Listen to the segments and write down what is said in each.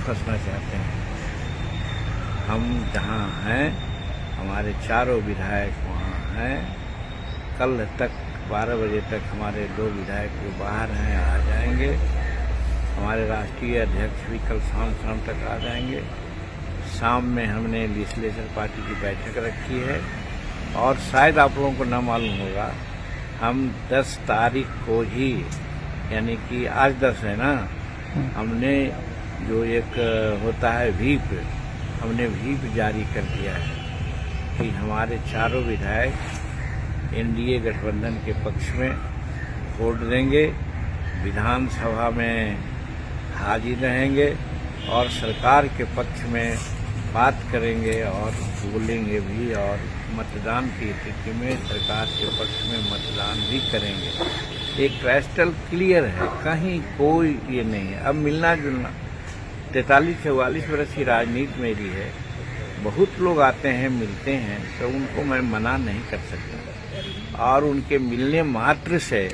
फंसना चाहते हैं। हम जहाँ हैं, हमारे चारों विधायक वहाँ हैं। कल तक 12 बजे तक हमारे 2 विधायक जो बाहर हैं आ जाएंगे। हमारे राष्ट्रीय अध्यक्ष भी कल शाम तक आ जाएंगे। शाम में हमने लेजिस्लेचर पार्टी की बैठक रखी है और शायद आप लोगों को न मालूम होगा, हम 10 तारीख को ही, यानी कि आज 10 है ना, हमने जो एक होता है व्हीप, हमने व्हीप जारी कर दिया है कि हमारे चारों विधायक एनडीए गठबंधन के पक्ष में वोट देंगे, विधानसभा में हाजिर रहेंगे और सरकार के पक्ष में बात करेंगे और बोलेंगे भी, और मतदान की स्थिति में सरकार के पक्ष में मतदान भी करेंगे। एक क्रिस्टल क्लियर है, कहीं कोई ये नहीं है। अब मिलना जुलना 43-44 वर्ष की राजनीति मेरी है, बहुत लोग आते हैं मिलते हैं, तो उनको मैं मना नहीं कर सकता। और उनके मिलने मात्र से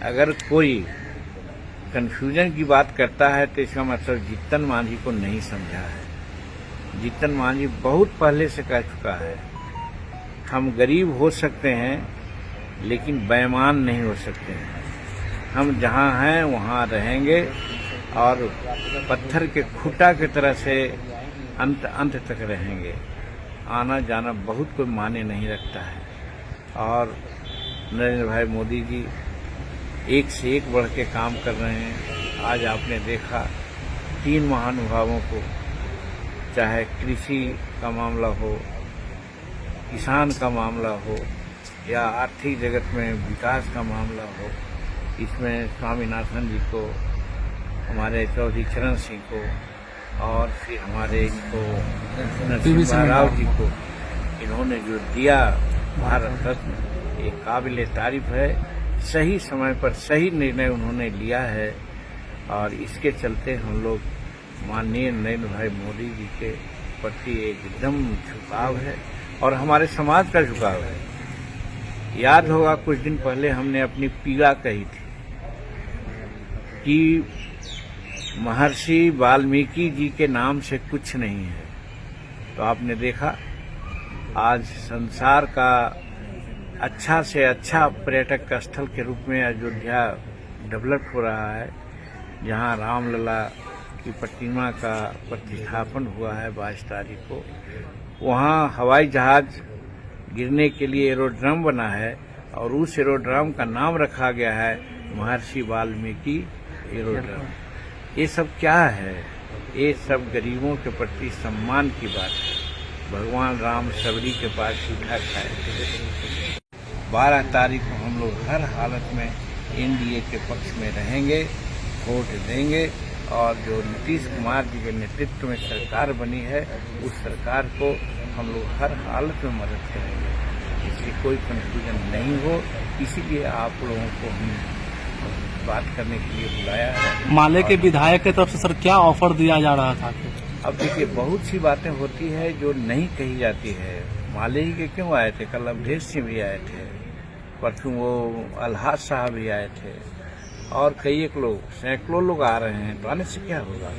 अगर कोई कन्फ्यूजन की बात करता है तो इसका मतलब जीतन मांझी को नहीं समझा है। जीतन मांझी बहुत पहले से कह चुका है, हम गरीब हो सकते हैं लेकिन बेईमान नहीं हो सकते हैं। हम जहाँ हैं वहाँ रहेंगे और पत्थर के खूंटा की तरह से अंत तक रहेंगे। आना जाना बहुत कोई माने नहीं रखता है। और नरेंद्र भाई मोदी जी एक से एक बढ़ के काम कर रहे हैं। आज आपने देखा 3 महानुभावों को, चाहे कृषि का मामला हो, किसान का मामला हो, या आर्थिक जगत में विकास का मामला हो, इसमें स्वामीनाथन जी को, हमारे चौधरी चरण सिंह को, और फिर हमारे इनको नरसिम्हा राव जी को इन्होंने जो दिया भारत रत्न, ये काबिल तारीफ है। सही समय पर सही निर्णय उन्होंने लिया है और इसके चलते हम लोग माननीय नरेंद्र भाई मोदी जी के प्रति एकदम झुकाव है और हमारे समाज का झुकाव है। याद होगा कुछ दिन पहले हमने अपनी पीड़ा कही थी कि महर्षि वाल्मीकि जी के नाम से कुछ नहीं है, तो आपने देखा आज संसार का अच्छा से अच्छा पर्यटक स्थल के रूप में अयोध्या डेवलप हो रहा है, जहां रामलला की प्रतिमा का प्रतिष्ठापन हुआ है 22 तारीख को। वहां हवाई जहाज गिरने के लिए एरोड्रम बना है और उस एरोड्रम का नाम रखा गया है महर्षि वाल्मीकि एरोड्रम। ये सब क्या है? ये सब गरीबों के प्रति सम्मान की बात है। भगवान राम सबरी के पास सूखा खाए थे। 12 तारीख को हम लोग हर हालत में एनडीए के पक्ष में रहेंगे, वोट देंगे और जो नीतीश कुमार जी के नेतृत्व में सरकार बनी है उस सरकार को हम लोग हर हालत में मदद करेंगे। इसलिए कोई कंफ्यूजन नहीं हो, इसीलिए आप लोगों को हम बात करने के लिए बुलाया है। माले के विधायक की तरफ से सर क्या ऑफर दिया जा रहा था? अब देखिए, बहुत सी बातें होती है जो नहीं कही जाती है। माले ही के क्यों आए थे? कल अवधेश सिंह भी आए थे, परसों वो अलहाज साहब भी आए थे और कई एक लोग, सैकड़ों लोग आ रहे हैं। तो आने से क्या होगा?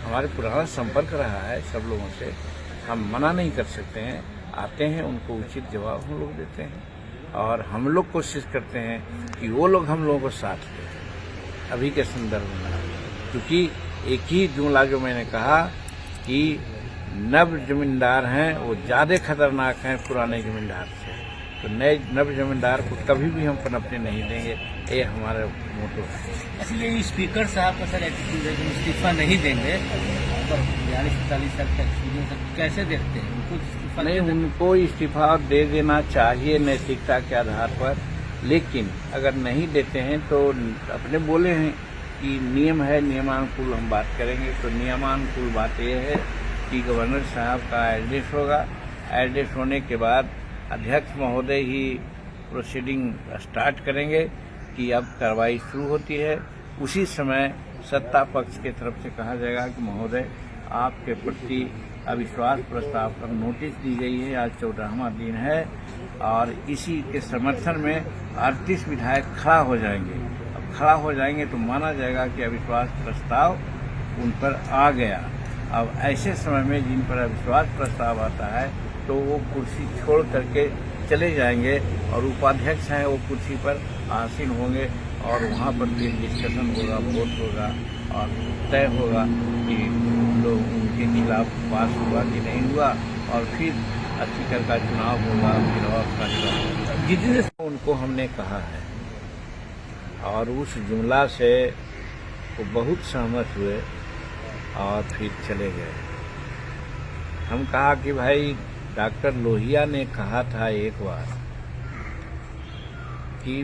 हमारे पुराना संपर्क रहा है सब लोगों से, हम मना नहीं कर सकते हैं। आते हैं, उनको उचित जवाब हम लोग देते हैं और हम लोग कोशिश करते हैं कि वो लोग हम लोगों को साथ दें। अभी के संदर्भ में, क्योंकि एक ही जुमला जो मैंने कहा कि नव जमींदार हैं वो ज्यादा खतरनाक हैं पुराने जमींदार से, तो नए नव जमींदार को कभी भी हम पनपने नहीं देंगे। ये हमारा मोटो है। इसलिए स्पीकर साहब का सर एटीट्यूड है कि इस्तीफा नहीं देंगे, 42-43 साल का एक्सपीरियंस, कैसे देखते हैं उनको? इस्तीफा नहीं, उनको इस्तीफा दे देना चाहिए नैतिकता के आधार पर, लेकिन अगर नहीं देते हैं तो अपने बोले हैं कि नियम है, नियमानुकूल हम बात करेंगे। तो नियमानुकूल बात यह है कि गवर्नर साहब का एड्रेस होगा, एड्रेस होने के बाद अध्यक्ष महोदय ही प्रोसीडिंग स्टार्ट करेंगे कि अब कार्रवाई शुरू होती है। उसी समय सत्ता पक्ष की तरफ से कहा जाएगा कि महोदय आपके प्रति अविश्वास प्रस्ताव पर नोटिस दी गई है, आज 14वां दिन है और इसी के समर्थन में 38 विधायक खड़ा हो जाएंगे। अब खड़ा हो जाएंगे तो माना जाएगा कि अविश्वास प्रस्ताव उन पर आ गया। अब ऐसे समय में जिन पर अविश्वास प्रस्ताव आता है तो वो कुर्सी छोड़ करके चले जाएंगे और उपाध्यक्ष हैं वो कुर्सी पर आसीन होंगे और वहाँ पर फिर डिस्कशन होगा, वोट होगा और तय होगा कि लोग उनके खिलाफ पास हुआ कि नहीं हुआ और फिर स्पीकर का चुनाव होगा, फिर और का चुनाव होगा। जितने उनको हमने कहा है और उस जुमला से वो बहुत सहमत हुए और फिर चले गए। हम कहा कि भाई डॉक्टर लोहिया ने कहा था एक बार कि